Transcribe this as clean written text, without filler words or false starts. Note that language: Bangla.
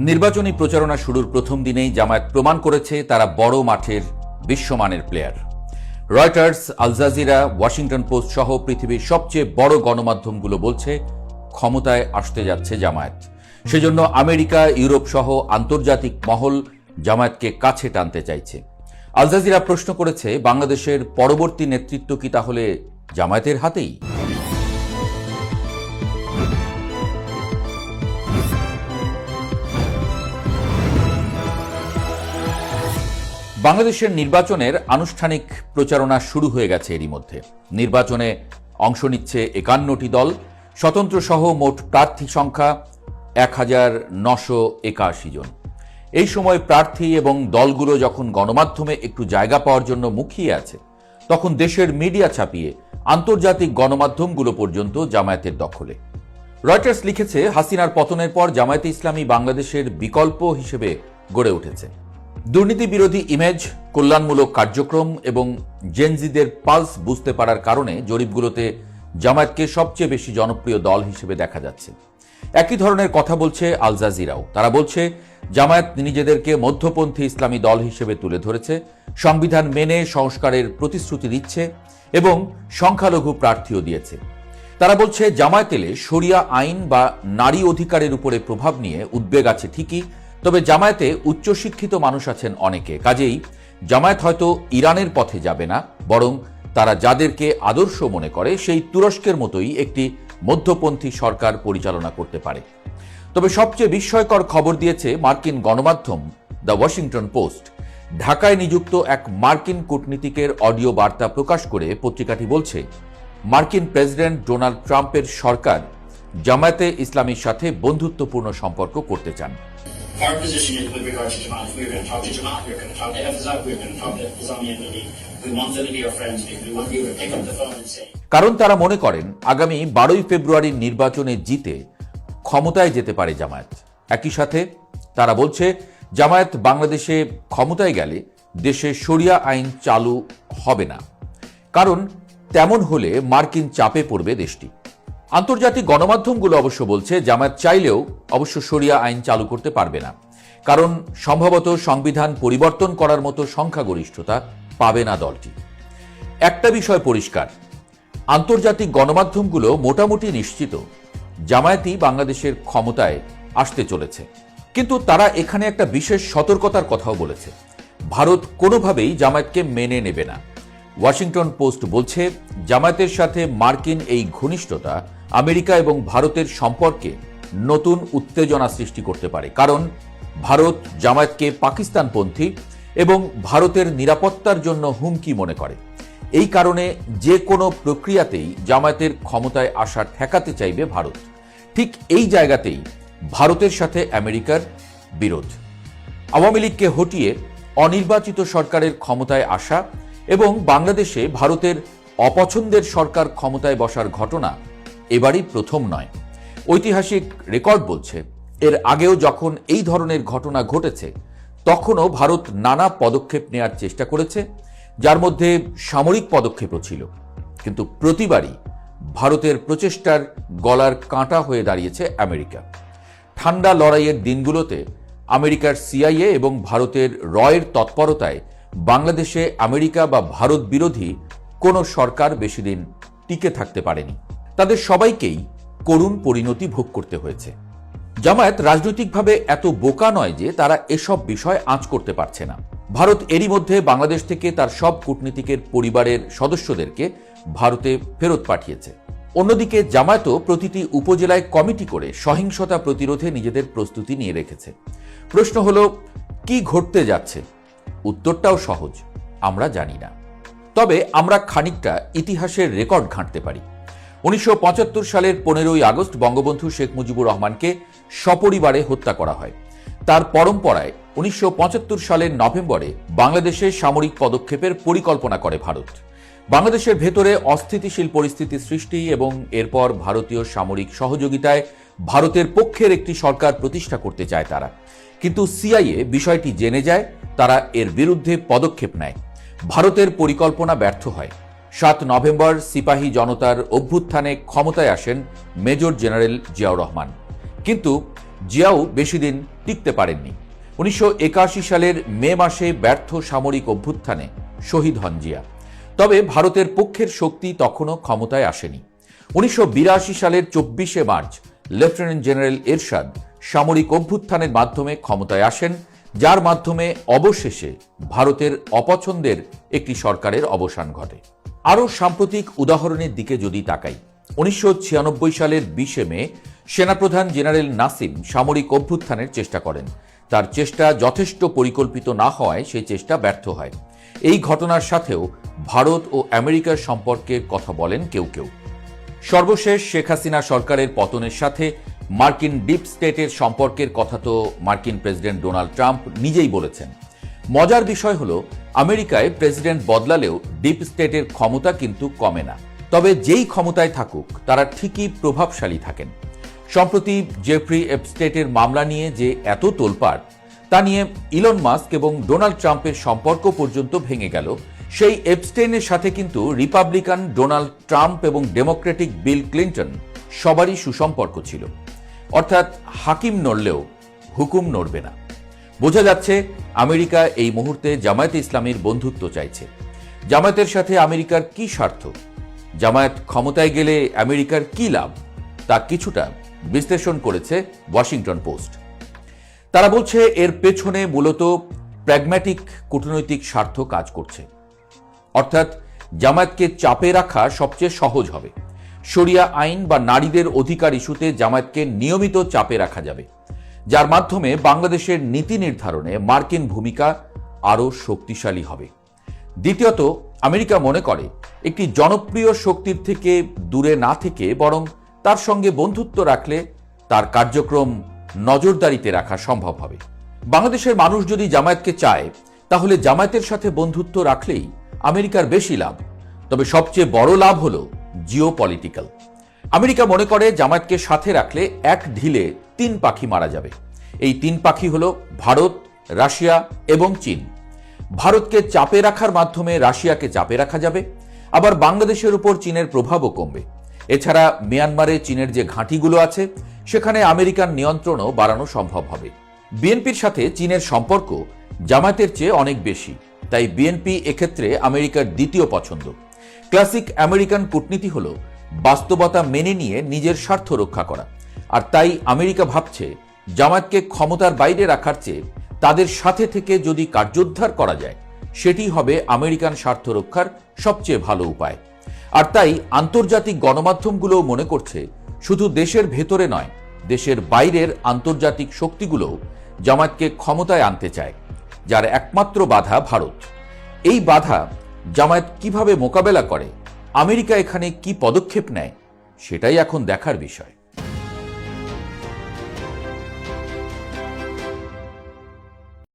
নির্বাচনী প্রচারণা শুরুর প্রথম দিনেই জামায়াত প্রমাণ করেছে তারা বড় মাঠের বিশ্বমানের player. Reuters, Al Jazeera, Washington Post সহ পৃথিবীর সবচেয়ে বড় গণমাধ্যমগুলো বলছে ক্ষমতায় আসতে যাচ্ছে জামায়াত। সেজন্য আমেরিকা, ইউরোপ সহ আন্তর্জাতিক মহল জামায়াতকে কাছে টানতে চাইছে। আল জাজিরা প্রশ্ন করেছে, বাংলাদেশের পরবর্তী নেতৃত্ব কি তাহলে জামায়াতের হাতেই? বাংলাদেশের নির্বাচনের আনুষ্ঠানিক প্রচারণা শুরু হয়ে গেছে। এরই মধ্যে নির্বাচনে অংশ নিচ্ছে 51টি দল, স্বতন্ত্র সহ মোট প্রার্থী সংখ্যা 1981 জন। এই সময় প্রার্থী এবং দলগুলো যখন গণমাধ্যমে একটু জায়গা পাওয়ার জন্য মুখিয়ে আছে, তখন দেশের মিডিয়া ছাপিয়ে আন্তর্জাতিক গণমাধ্যমগুলো পর্যন্ত জামায়াতের দখলে। রয়টার্স লিখেছে, হাসিনার পতনের পর জামায়াতে ইসলামী বাংলাদেশের বিকল্প হিসেবে গড়ে উঠেছে। দুর্নীতি বিরোধী ইমেজ, কল্যাণমূলক কার্যক্রম এবং জেনজিদের পালস বুঝতে পারার কারণে জরিপগুলোতে জামায়াতকে সবচেয়ে বেশি জনপ্রিয় দল হিসেবে দেখা যাচ্ছে। একই ধরনের কথা বলছে আল জাজিরাও। তারা বলছে, জামায়াত নিজেদেরকে মধ্যপন্থী ইসলামী দল হিসেবে তুলে ধরেছে, সংবিধান মেনে সংস্কারের প্রতিশ্রুতি দিচ্ছে এবং সংখ্যালঘু প্রার্থীও দিয়েছে। তারা বলছে, জামায়াত এলে শরিয়া আইন বা নারী অধিকারের উপরে প্রভাব নিয়ে উদ্বেগ আছে ঠিকই, তবে জামায়াতে উচ্চশিক্ষিত মানুষ আছেন অনেকে, কাজেই জামায়াত হয়তো ইরানের পথে যাবে না, বরং তারা যাদেরকে আদর্শ মনে করে সেই তুরস্কের মতোই একটি মধ্যপন্থী সরকার পরিচালনা করতে পারে। তবে সবচেয়ে বিস্ময়কর খবর দিয়েছে মার্কিন গণমাধ্যম দ্য ওয়াশিংটন পোস্ট। ঢাকায় নিযুক্ত এক মার্কিন কূটনীতিকের অডিও বার্তা প্রকাশ করে পত্রিকাটি বলছে, মার্কিন প্রেসিডেন্ট ডোনাল্ড ট্রাম্পের সরকার জামায়াতে ইসলামীর সাথে বন্ধুত্বপূর্ণ সম্পর্ক করতে চান। Our position is with regard to Jamaat. We're going to talk to Jamaat. We're going to talk to FSI. We're going to talk to Islami Entity. We want them to be our friends. We want you to pick up the phone and say. কারণ তারা মনে করেন আগামী 12 ফেব্রুয়ারির নির্বাচনে জিতে ক্ষমতায় যেতে পারে জামায়াত। একই সাথে তারা বলছে, জামায়াত বাংলাদেশে ক্ষমতায় গেলে দেশে শরিয়া আইন চালু হবে না, কারণ তেমন হলে মার্কিন চাপে পড়বে দেশটি। আন্তর্জাতিক গণমাধ্যমগুলো অবশ্য বলছে, জামায়াত চাইলেও অবশ্য শরিয়া আইন চালু করতে পারবে না, কারণ সম্ভবত সংবিধান পরিবর্তন করার মতো সংখ্যাগরিষ্ঠতা পাবে না দলটি। একটা বিষয় পরিষ্কার, আন্তর্জাতিক গণমাধ্যমগুলো মোটামুটি নিশ্চিত জামায়াতই বাংলাদেশের ক্ষমতায় আসতে চলেছে, কিন্তু তারা এখানে একটা বিশেষ সতর্কতার কথাও বলেছে। ভারত কোনোভাবেই জামায়াতকে মেনে নেবে না। ওয়াশিংটন পোস্ট বলছে, জামায়াতের সাথে মার্কিন এই ঘনিষ্ঠতা আমেরিকা এবং ভারতের সম্পর্কে নতুন উত্তেজনা সৃষ্টি করতে পারে, কারণ ভারত জামায়াতকে পাকিস্তানপন্থী এবং ভারতের নিরাপত্তার জন্য হুমকি মনে করে। এই কারণে যে কোনো প্রক্রিয়াতেই জামায়াতের ক্ষমতায় আসা ঠেকাতে চাইবে ভারত। ঠিক এই জায়গাতেই ভারতের সাথে আমেরিকার বিরোধ। আওয়ামী লীগকে হটিয়ে অনির্বাচিত সরকারের ক্ষমতায় আসা এবং বাংলাদেশে ভারতের অপছন্দের সরকার ক্ষমতায় বসার ঘটনা এবারই প্রথম নয়। ঐতিহাসিক রেকর্ড বলছে, এর আগেও যখন এই ধরনের ঘটনা ঘটেছে তখনও ভারত নানা পদক্ষেপ নেওয়ার চেষ্টা করেছে, যার মধ্যে সামরিক পদক্ষেপও ছিল, কিন্তু প্রতিবারই ভারতের প্রচেষ্টার গলার কাঁটা হয়ে দাঁড়িয়েছে আমেরিকা। ঠান্ডা লড়াইয়ের দিনগুলোতে আমেরিকার সিআইএ এবং ভারতের রয়ের তৎপরতায় বাংলাদেশে আমেরিকা বা ভারত বিরোধী কোনো সরকার বেশি দিন টিকে থাকতে পারেনি। তাদের সবাইকেই করুণ পরিণতি ভোগ করতে হয়েছে। জামায়াত রাজনৈতিকভাবে এত বোকা নয় যে তারা এসব বিষয় আঁচ করতে পারছে না। ভারত এরই মধ্যে বাংলাদেশ থেকে তার সব কূটনীতিকের পরিবারের সদস্যদেরকে ভারতে ফেরত পাঠিয়েছে। অন্যদিকে জামায়াতও প্রতিটি উপজেলায় কমিটি করে সহিংসতা প্রতিরোধে নিজেদের প্রস্তুতি নিয়ে রেখেছে। প্রশ্ন হলো, কি ঘটতে যাচ্ছে? উত্তরটাও সহজ, আমরা জানি না। তবে আমরা খানিকটা ইতিহাসের রেকর্ড ঘাঁটতে পারি। 1975 সালের 15ই আগস্ট বঙ্গবন্ধু শেখ মুজিবুর রহমানকে সপরিবারে হত্যা করা হয়। তার পরম্পরায় 1975 সালের নভেম্বরে বাংলাদেশে সামরিক পদক্ষেপের পরিকল্পনা করে ভারত। বাংলাদেশের ভেতরে অস্থিতিশীল পরিস্থিতি সৃষ্টি এবং এরপর ভারতীয় সামরিক সহযোগিতায় ভারতের পক্ষের একটি সরকার প্রতিষ্ঠা করতে চায় তারা, কিন্তু সিআইএ বিষয়টি জেনে যায়, তারা এর বিরুদ্ধে পদক্ষেপ নেয়। ভারতের পরিকল্পনা ব্যর্থ হয়। 7 নভেম্বর সিপাহী জনতার অভ্যুত্থানে ক্ষমতায় আসেন মেজর জেনারেল জিয়াউর রহমান, কিন্তু জিয়াও বেশি দিন টিকতে পারেননি। 1981 সালের মে মাসে ব্যর্থ সামরিক অভ্যুত্থানে শহীদ হন জিয়া। তবে ভারতের পক্ষের শক্তি তখনও ক্ষমতায় আসেনি। 1982 সালের 24শে মার্চ লেফটেন্যান্ট জেনারেল এরশাদ সামরিক অভ্যুত্থানের মাধ্যমে ক্ষমতায় আসেন, যার মাধ্যমে অবশেষে ভারতের অপছন্দের একটি সরকারের অবসান ঘটে। আরও সাম্প্রতিক উদাহরণের দিকে যদি তাকাই, 1996 সালের 20শে মে সেনাপ্রধান জেনারেল নাসিম সামরিক অভ্যুত্থানের চেষ্টা করেন। তার চেষ্টা যথেষ্ট পরিকল্পিত না হওয়ায় সেই চেষ্টা ব্যর্থ হয়। এই ঘটনার সাথেও ভারত ও আমেরিকার সম্পর্কের কথা বলেন কেউ কেউ। সর্বশেষ শেখ হাসিনা সরকারের পতনের সাথে মার্কিন ডিপ স্টেটের সম্পর্কের কথা তো মার্কিন প্রেসিডেন্ট ডোনাল্ড ট্রাম্প নিজেই বলেছেন। মজার বিষয় হলো, আমেরিকায় প্রেসিডেন্ট বদলালেও ডিপ স্টেটের ক্ষমতা কিন্তু কমে না। তবে যেই ক্ষমতায় থাকুক তারা ঠিকই প্রভাবশালী থাকেন। সম্প্রতি জেফ্রি এপস্টেটের মামলা নিয়ে যে এত তোলপাড়, তা নিয়ে ইলন মাস্ক এবং ডোনাল্ড ট্রাম্পের সম্পর্ক পর্যন্ত ভেঙে গেল। সেই এপস্টেইনের সাথে কিন্তু রিপাবলিকান ডোনাল্ড ট্রাম্প এবং ডেমোক্রেটিক বিল ক্লিন্টন সবারই সুসম্পর্ক ছিল। অর্থাৎ হাকিম নড়লেও হুকুম নড়বে না। বোঝা যাচ্ছে আমেরিকা এই মুহূর্তে জামায়াতে ইসলামীর বন্ধুত্ব চাইছে। জামায়াতের সাথে আমেরিকার কি স্বার্থ, জামায়াত ক্ষমতায় গেলে আমেরিকার কি লাভ, তা কিছুটা বিশ্লেষণ করেছে ওয়াশিংটন পোস্ট। তারা বলছে এর পেছনে মূলত প্র্যাগম্যাটিক কূটনৈতিক স্বার্থ কাজ করছে। অর্থাৎ জামায়াতকে চাপে রাখা সবচেয়ে সহজ হবে। শরিয়া আইন বা নারীদের অধিকার ইস্যুতে জামায়াতকে নিয়মিত চাপে রাখা যাবে, যার মাধ্যমে বাংলাদেশের নীতি নির্ধারণে মার্কিন ভূমিকা আরও শক্তিশালী হবে। দ্বিতীয়ত, আমেরিকা মনে করে একটি জনপ্রিয় শক্তির থেকে দূরে না থেকে বরং তার সঙ্গে বন্ধুত্ব রাখলে তার কার্যক্রম নজরদারিতে রাখা সম্ভব হবে। বাংলাদেশের মানুষ যদি জামায়াতকে চায়, তাহলে জামায়াতের সাথে বন্ধুত্ব রাখলেই আমেরিকার বেশি লাভ। তবে সবচেয়ে বড় লাভ হলো জিওপলিটিক্যাল। আমেরিকা মনে করে জামায়াতকে সাথে রাখলে এক ঢিলে 3 পাখি মারা যাবে। এই 3 পাখি হলো ভারত, রাশিয়া এবং চীন। ভারতকে চাপে রাখার মাধ্যমে রাশিয়াকে চাপে রাখা যাবে, আবার বাংলাদেশের উপর চীনের প্রভাবও কমবে। এছাড়া মিয়ানমারে চীনের যে ঘাঁটিগুলো আছে সেখানে আমেরিকার নিয়ন্ত্রণও বাড়ানো সম্ভব হবে। বিএনপির সাথে চীনের সম্পর্ক জামায়াতের চেয়ে অনেক বেশি, তাই বিএনপি এক্ষেত্রে আমেরিকার দ্বিতীয় পছন্দ। ক্লাসিক আমেরিকান কূটনীতি হলো বাস্তবতা মেনে নিয়ে নিজের স্বার্থ রক্ষা করা। আর তাই আমেরিকা ভাবছে জামায়াতকে ক্ষমতার বাইরে রাখার চেয়ে তাদের সাথে থেকে যদি কার্যোদ্ধার করা যায়, সেটি হবে আমেরিকান স্বার্থ রক্ষার সবচেয়ে ভালো উপায়। আর তাই আন্তর্জাতিক গণমাধ্যমগুলোও মনে করছে শুধু দেশের ভেতরে নয়, দেশের বাইরের আন্তর্জাতিক শক্তিগুলোও জামায়াতকে ক্ষমতায় আনতে চায়, যার একমাত্র বাধা ভারত। এই বাধা জামায়াত কিভাবে মোকাবেলা করে, আমেরিকা এখানে কি পদক্ষেপ নেয়, সেটাই এখন দেখার বিষয়।